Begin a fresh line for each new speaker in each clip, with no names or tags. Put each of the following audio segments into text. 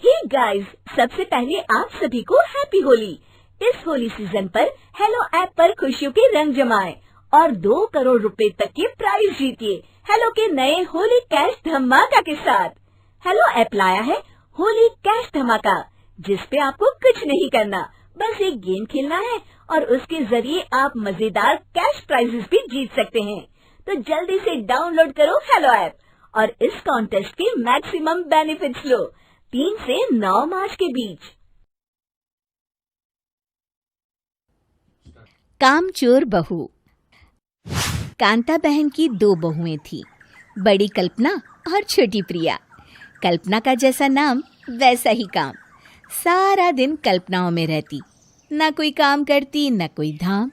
Hey guys, सबसे पहले आप सभी को हैप्पी होली। इस होली सीजन पर हेलो ऐप पर खुशियों के रंग जमाएं और 2 करोड़ रुपए तक के प्राइज जीतिए हेलो के नए होली कैश धमाका के साथ। हेलो ऐप लाया है होली कैश धमाका, जिसपे आपको कुछ नहीं करना, बस एक गेम खेलना है और उसके जरिए आप मजेदार कैश प्राइजेस भी जीत सकते हैं। तो जल्दी से डाउनलोड करो हेलो ऐप और इस कॉन्टेस्ट के मैक्सिमम बेनिफिट्स लो 3 से 9 मार्च के बीच।
कामचोर बहू। कांता बहन की 2 बहुएं थी, बड़ी कल्पना और छोटी प्रिया। कल्पना का जैसा नाम वैसा ही काम। सारा दिन कल्पनाओं में रहती, ना कोई काम करती ना कोई धाम।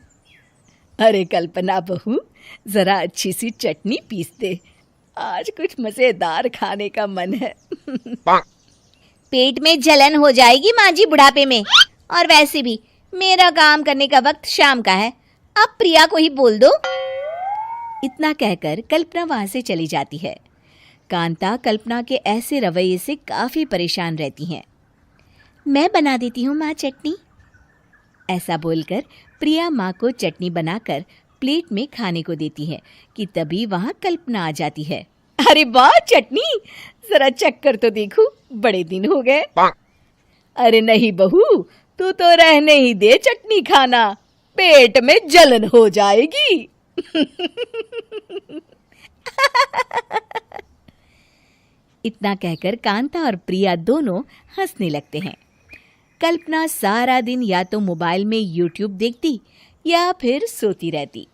अरे कल्पना बहू, जरा अच्छी सी चटनी पीस दे, आज कुछ मजेदार खाने का मन है।
पेट में जलन हो जाएगी माँ जी बुढ़ापे में, और वैसे भी मेरा काम करने का वक्त शाम का है, अब प्रिया को ही बोल दो।
इतना कहकर कल्पना वहां से चली जाती है। कांता कल्पना के ऐसे रवैये से काफी परेशान रहती हैं। मैं बना देती हूँ माँ चटनी। ऐसा बोलकर प्रिया माँ को चटनी बनाकर प्लेट में खाने को देती है कि तभी वहाँ कल्पना आ जाती है। अरे वाह चटनी, जरा चक्कर तो देखूं, बड़े दिन हो गए। अरे नहीं बहू, तू तो रहने ही दे चटनी खाना, पेट में जलन हो जाएगी। इतना कहकर कांता और प्रिया दोनों हंसने लगते हैं। कल्पना सारा दिन या तो मोबाइल में यूट्यूब देखती या फिर सोती रहती।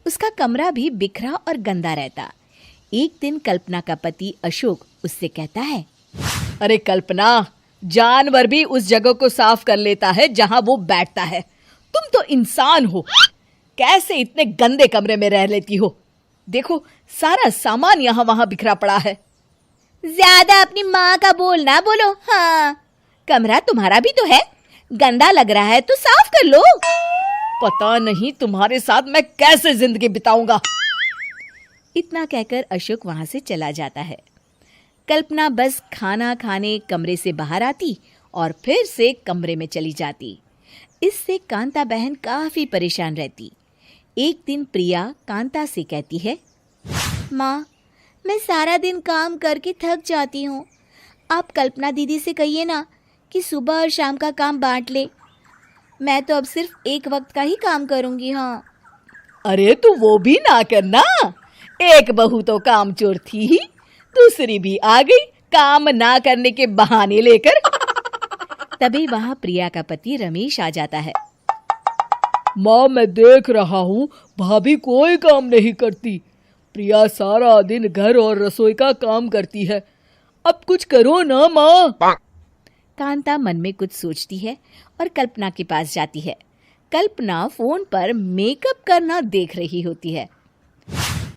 उसका कमरा भी बिखरा और गंदा रहता। एक दिन कल्पना का पति अशोक उससे कहता है, अरे कल्पना, जानवर भी उस जगह को साफ कर लेता है जहां वो बैठता है, तुम तो इंसान हो, कैसे इतने गंदे कमरे में रह लेती हो? देखो सारा सामान यहाँ वहां बिखरा पड़ा है।
ज्यादा अपनी माँ का बोल ना बोलो। हाँ, कमरा तुम्हारा भी तो है, गंदा लग रहा है तो साफ कर लो।
पता नहीं तुम्हारे साथ मैं कैसे जिंदगी बिताऊंगा। इतना कहकर अशोक वहां से चला जाता है। कल्पना बस खाना खाने कमरे से बाहर आती और फिर से कमरे में चली जाती। इससे कांता बहन काफी परेशान रहती। एक दिन प्रिया कांता से कहती है,
माँ, मैं सारा दिन काम करके थक जाती हूँ, आप कल्पना दीदी से कहिए ना कि सुबह और शाम का काम बांट ले, मैं तो अब सिर्फ एक वक्त का ही काम करूँगी। हाँ।
अरे तू वो भी ना करना, एक बहू तो कामचोर थी ही, दूसरी भी आ गई काम ना करने के बहाने लेकर। तभी वहां प्रिया का पति रमेश आ जाता है। माँ, मैं देख रहा हूँ भाभी कोई काम नहीं करती, प्रिया सारा दिन घर और रसोई का काम करती है, अब कुछ करो ना माँ। कांता मन में कुछ सोचती है और कल्पना के पास जाती है। कल्पना फोन पर मेकअप करना देख रही होती है।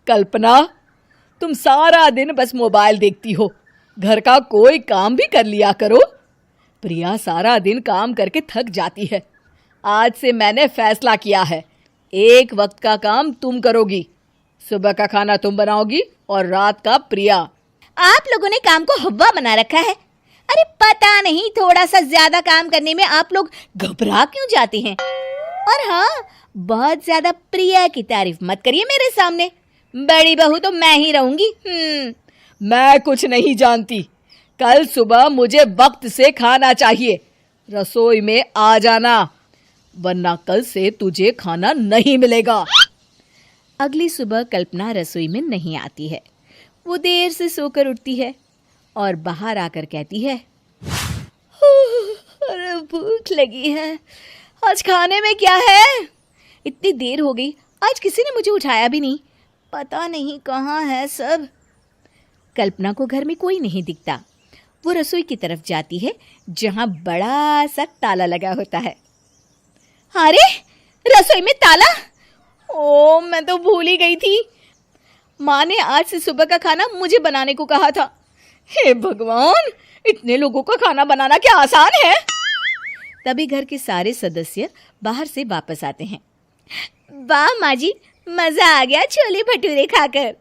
कल्पना, तुम सारा दिन बस मोबाइल देखती हो, घर का कोई काम भी कर लिया करो। प्रिया सारा दिन काम करके थक जाती है, आज से मैंने फैसला किया है, एक वक्त का काम तुम करोगी, सुबह का खाना तुम बनाओगी और रात का प्रिया।
आप लोगों ने काम को हवा बना रखा है। अरे पता नहीं थोड़ा सा ज्यादा काम करने में आप लोग घबरा क्यों जाते हैं। और हाँ, बहुत ज्यादा प्रिया की तारीफ मत करिए मेरे सामने, बड़ी बहू तो मैं ही रहूंगी। मैं कुछ नहीं जानती, कल सुबह मुझे वक्त से खाना चाहिए, रसोई में आ जाना, वरना कल से तुझे खाना नहीं मिलेगा। अगली सुबह कल्पना रसोई में नहीं आती है। वो देर से सोकर उठती है और बाहर आकर कहती है, अरे भूख लगी है, आज खाने में क्या है? इतनी देर हो गई, आज किसी ने मुझे उठाया भी नहीं, पता नहीं कहाँ है सब। कल्पना को घर में कोई नहीं दिखता। वो रसोई की तरफ जाती है जहाँ बड़ा सा ताला लगा होता है। अरे रसोई में ताला! ओ, मैं तो भूल ही गई थी। माँ ने आज से सुबह का खाना मुझे बनाने को कहा था। हे भगवान, इतने लोगों का खाना बनाना क्या आसान है? तभी घर के सारे सदस्य बाहर से वापस आते हैं। वाह माँ जी, मजा आ गया छोले भटूरे खाकर।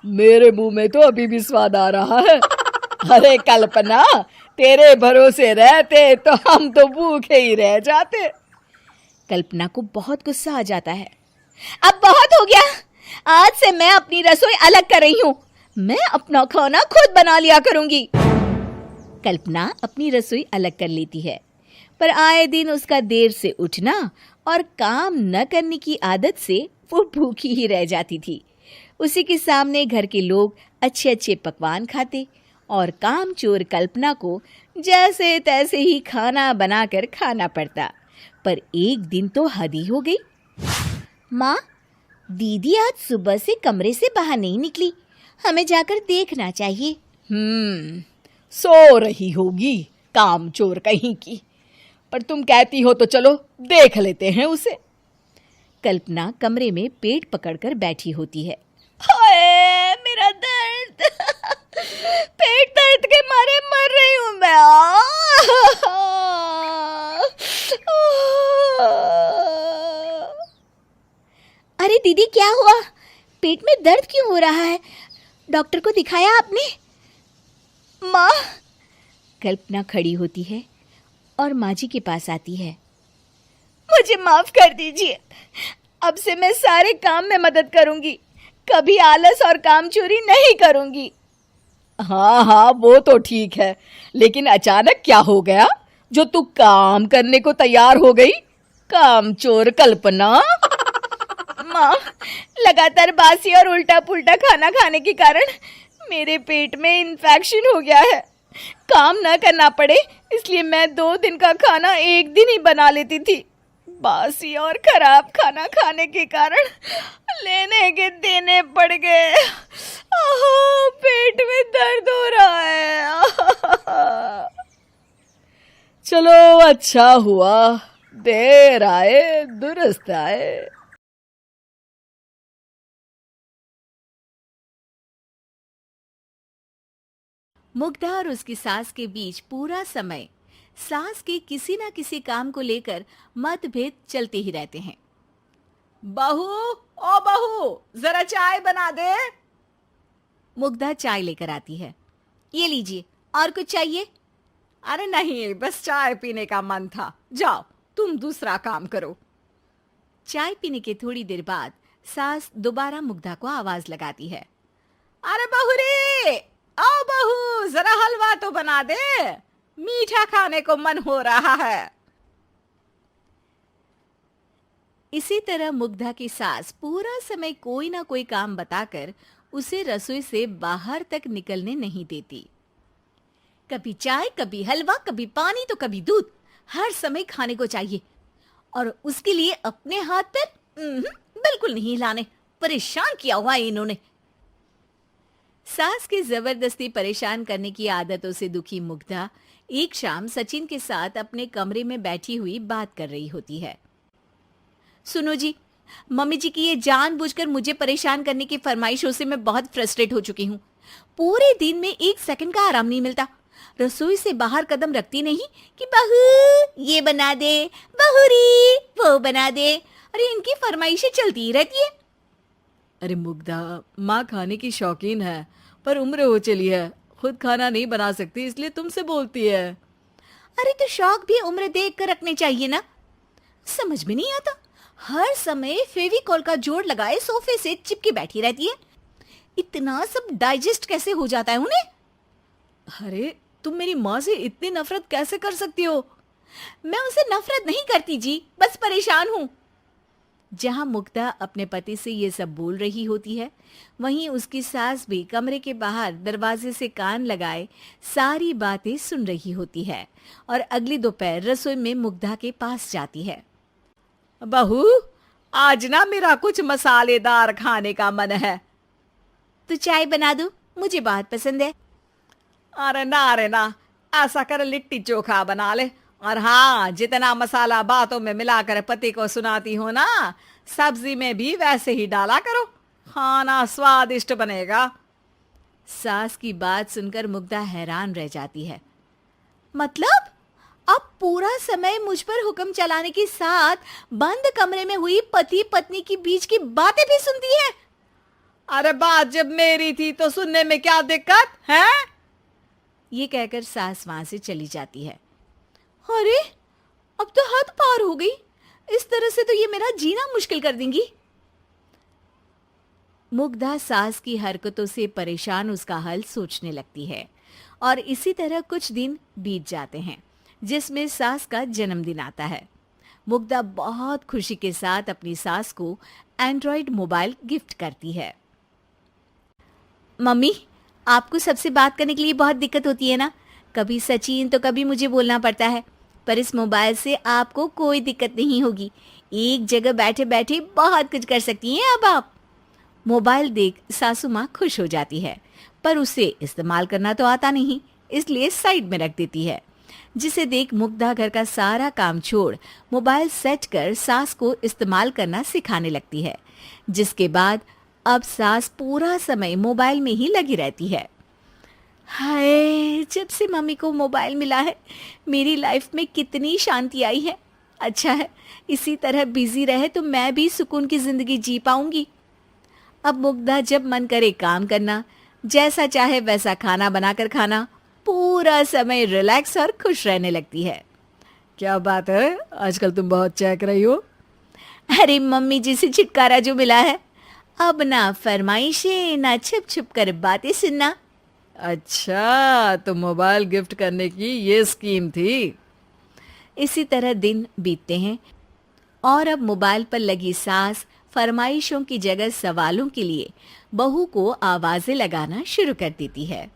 मेरे मुंह में तो अभी भी स्वाद आ रहा है।
अरे कल्पना, तेरे भरोसे रहते तो हम तो भूखे ही रह जाते।
कल्पना को बहुत गुस्सा आ जाता है। अब बहुत हो गया, आज से मैं अपनी रसोई अलग कर रही हूँ। मैं अपना खाना खुद बना लिया करूंगी। कल्पना अपनी रसोई अलग कर लेती है, पर आए दिन उसका देर से उठना और काम न करने की आदत से वो भूखी ही रह जाती थी। उसी के सामने घर के लोग अच्छे अच्छे पकवान खाते और कामचोर कल्पना को जैसे तैसे ही खाना बनाकर खाना पड़ता। पर एक दिन तो हद ही हो गई। माँ, दीदी आज सुबह से कमरे से बाहर नहीं निकली, हमें जाकर देखना चाहिए।
सो रही होगी कामचोर कहीं की, पर तुम कहती हो तो चलो देख लेते हैं उसे।
कल्पना कमरे में पेट पकड़कर बैठी होती है।
हाय मेरा दर्द, पेट दर्द के मारे मर रही हूँ मैं।
अरे दीदी, क्या हुआ? पेट में दर्द क्यों हो रहा है? डॉक्टर को दिखाया आपने?
माँ,
कल्पना खड़ी होती है और माँ जी के पास आती है।
मुझे माफ कर दीजिए, अब से मैं सारे काम में मदद करूंगी, कभी आलस और काम चोरी नहीं करूंगी। हाँ हाँ, वो तो ठीक है, लेकिन अचानक क्या हो गया जो तू काम करने को तैयार हो गई? कामचोर कल्पना।
माँ, लगातार बासी और उल्टा पुल्टा खाना खाने के कारण मेरे पेट में इन्फेक्शन हो गया है। काम न करना पड़े इसलिए मैं 2 दिन का खाना एक दिन ही बना लेती थी। बासी और खराब खाना खाने के कारण लेने के देने पड़ गए। पेट में दर्द हो रहा है।
चलो अच्छा हुआ, देर आए दुरुस्त आए।
मुग्धा और उसकी सास के बीच पूरा समय सास के किसी न किसी काम को लेकर मतभेद चलते ही रहते हैं। बहू, ओ बहू, जरा चाय बना दे। मुग्धा चाय लेकर आती है। ये लीजिए, और कुछ चाहिए? अरे नहीं, बस चाय पीने का मन था। जाओ तुम दूसरा काम करो। चाय पीने के थोड़ी देर बाद सास दोबारा मुग्धा को आवाज लगाती है। अरे बहू रे, आओ बहू, जरा हलवा तो बना दे, मीठा खाने को मन हो रहा है। इसी तरह मुग्धा की सास पूरा समय कोई ना कोई काम बताकर उसे रसोई से बाहर तक निकलने नहीं देती। कभी चाय, कभी हलवा, कभी पानी तो कभी दूध, हर समय खाने को चाहिए और उसके लिए अपने हाथ पैर बिल्कुल नहीं हिलाने। परेशान किया हुआ है इन्होंने। सास की जबरदस्ती परेशान करने की आदतों से दुखी मुग्धा एक शाम सचिन के साथ अपने कमरे में बैठी हुई बात कर रही होती है। सुनो जी, मम्मी जी की ये जानबूझकर मुझे परेशान करने की फरमाइशों से मैं बहुत फ्रस्ट्रेट हो चुकी हूँ। पूरे दिन में 1 सेकंड का आराम नहीं मिलता। रसोई से बाहर कदम रखती नहीं कि बहू ये बना दे, बहू री वो बना दे। अरे इनकी फरमाइशें चलती ही रहती है। अरे मुग्धा, माँ खाने की शौकीन है, पर उम्र हो चली है, खुद खाना नहीं बना सकती, इसलिए तुमसे बोलती है। अरे तो शौक भी उम्र देख कर रखने चाहिए ना। समझ में नहीं आता, हर समय फेविकॉल का जोड़ लगाए सोफे से चिपके बैठी रहती है। इतना सब डाइजेस्ट कैसे हो जाता है उन्हें? अरे तुम मेरी माँ से इतनी नफरत कैसे कर सकती हो? मैं उनसे नफरत नहीं करती जी, बस परेशान हूँ। जहां मुग्धा अपने पति से ये सब बोल रही होती है, वहीं उसकी सास भी कमरे के बाहर दरवाजे से कान लगाए सारी बातें सुन रही होती है और अगली दोपहर रसोई में मुग्धा के पास जाती है। बहू, आज ना मेरा कुछ मसालेदार खाने का मन है। तो चाय बना दूं? मुझे बहुत पसंद है। अरे ना, ऐसा कर लिट्टी चोखा बना ले। और हाँ, जितना मसाला बातों में मिलाकर पति को सुनाती हो ना, सब्जी में भी वैसे ही डाला करो, खाना स्वादिष्ट बनेगा। सास की बात सुनकर मुग्धा हैरान रह जाती है। मतलब अब पूरा समय मुझ पर हुक्म चलाने के साथ बंद कमरे में हुई पति पत्नी की बीच की बातें भी सुनती है? अरे बात जब मेरी थी तो सुनने में क्या दिक्कत है?
ये कहकर सास वहां से चली जाती है। अरे अब तो हद पार हो गई, इस तरह से तो ये मेरा जीना मुश्किल कर देंगी। मुग्धा सास की हरकतों से परेशान उसका हल सोचने लगती है और इसी तरह कुछ दिन बीत जाते हैं जिसमें सास का जन्मदिन आता है। मुग्धा बहुत खुशी के साथ अपनी सास को एंड्रॉयड मोबाइल गिफ्ट करती है। मम्मी, आपको सबसे बात करने के लिए बहुत दिक्कत होती है ना, कभी सचिन तो कभी मुझे बोलना पड़ता है, पर इस मोबाइल से आपको कोई दिक्कत नहीं होगी। एक जगह बैठे बैठे बहुत कुछ कर सकती हैं अब आप। मोबाइल देख सासू माँ खुश हो जाती है, पर उसे इस्तेमाल करना तो आता नहीं, इसलिए साइड में रख देती है। जिसे देख मुग्धा घर का सारा काम छोड़ मोबाइल सेट कर सास को इस्तेमाल करना सिखाने लगती है, जिसके बाद अब सास पूरा समय मोबाइल में ही लगी रहती है। हाय, जब से मम्मी को मोबाइल मिला है मेरी लाइफ में कितनी शांति आई है। अच्छा है, इसी तरह बिजी रहे तो मैं भी सुकून की जिंदगी जी पाऊंगी। अब मुग्धा जब मन करे काम करना, जैसा चाहे वैसा खाना बनाकर खाना, पूरा समय रिलैक्स और खुश रहने लगती है। क्या बात है, आजकल तुम बहुत चहक रही हो। अरे मम्मी जी से छुटकारा जो मिला है, अब ना फरमाइशें ना छुप छुप कर बातें सुनना। अच्छा, तो मोबाइल गिफ्ट करने की ये स्कीम थी। इसी तरह दिन बीतते हैं और अब मोबाइल पर लगी सास फरमाइशों की जगह सवालों के लिए बहू को आवाजें लगाना शुरू कर देती है।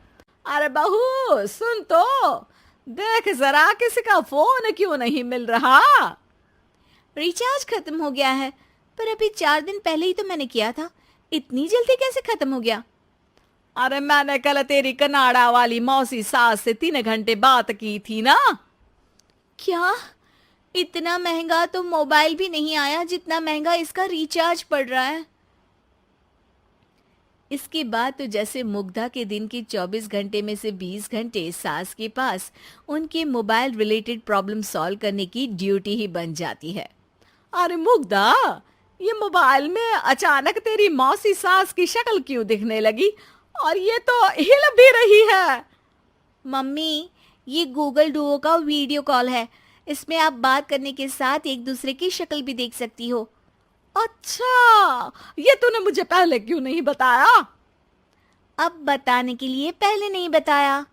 अरे बहू सुन तो, देख जरा किसी का फोन क्यों नहीं मिल रहा। रिचार्ज खत्म हो गया है, पर अभी 4 दिन पहले ही तो मैंने किया था, इतनी जल्दी कैसे खत्म हो गया। अरे मैंने कल तेरी कनाडा वाली मौसी सास से 3 घंटे बात की थी ना। क्या, इतना महंगा तो मोबाइल भी नहीं आया जितना महंगा इसका रिचार्ज पड़ रहा है। इसके बाद तो जैसे मुग्धा के दिन के 24 घंटे में से 20 घंटे सास के पास उनके मोबाइल रिलेटेड प्रॉब्लम सॉल्व करने की ड्यूटी ही बन जाती है। अरे मुग्धा, ये मोबाइल में अचानक तेरी मौसी सास की शक्ल क्यों दिखने लगी, और ये तो हिल भी रही है। मम्मी, ये गूगल डुओ का वीडियो कॉल है, इसमें आप बात करने के साथ एक दूसरे की शक्ल भी देख सकती हो। अच्छा, ये तूने मुझे पहले क्यों नहीं बताया। अब बताने के लिए पहले नहीं बताया।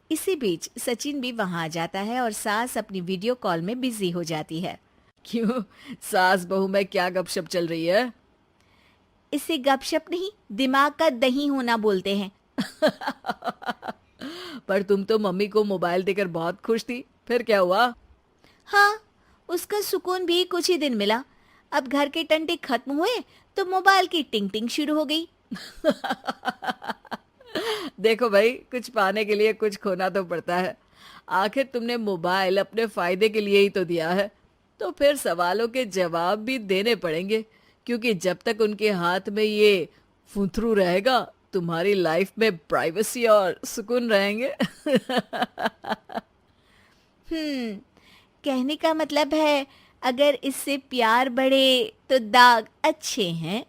इसी बीच सचिन भी वहां आ जाता है और सास अपनी वीडियो कॉल में बिजी हो जाती है। क्यों, सास बहू में क्या गपशप चल रही है। इसे गपशप नहीं, दिमाग का दही होना बोलते हैं। पर तुम तो मम्मी को मोबाइल देकर बहुत खुश थी, फिर क्या हुआ। हाँ, उसका सुकून भी कुछ ही दिन मिला। अब घर के टंटे खत्म हुए तो मोबाइल की टिंग टिंग शुरू हो गई। देखो भाई, कुछ पाने के लिए कुछ खोना तो पड़ता है। आखिर तुमने मोबाइल अपने फायदे के लिए ही तो दिया है, तो फिर सवालों के जवाब भी देने पड़ेंगे, क्योंकि जब तक उनके हाथ में ये फुंथरू रहेगा तुम्हारी लाइफ में प्राइवेसी और सुकून रहेंगे। कहने का मतलब है अगर इससे प्यार बढ़े तो दाग अच्छे हैं।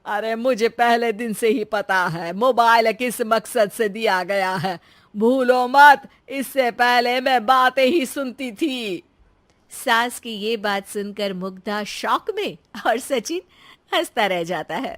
अरे मुझे पहले दिन से ही पता है मोबाइल किस मकसद से दिया गया है, भूलो मत, इससे पहले मैं बातें ही सुनती थी। सास की ये बात सुनकर मुग्धा शॉक में और सचिन हंसता रह जाता है।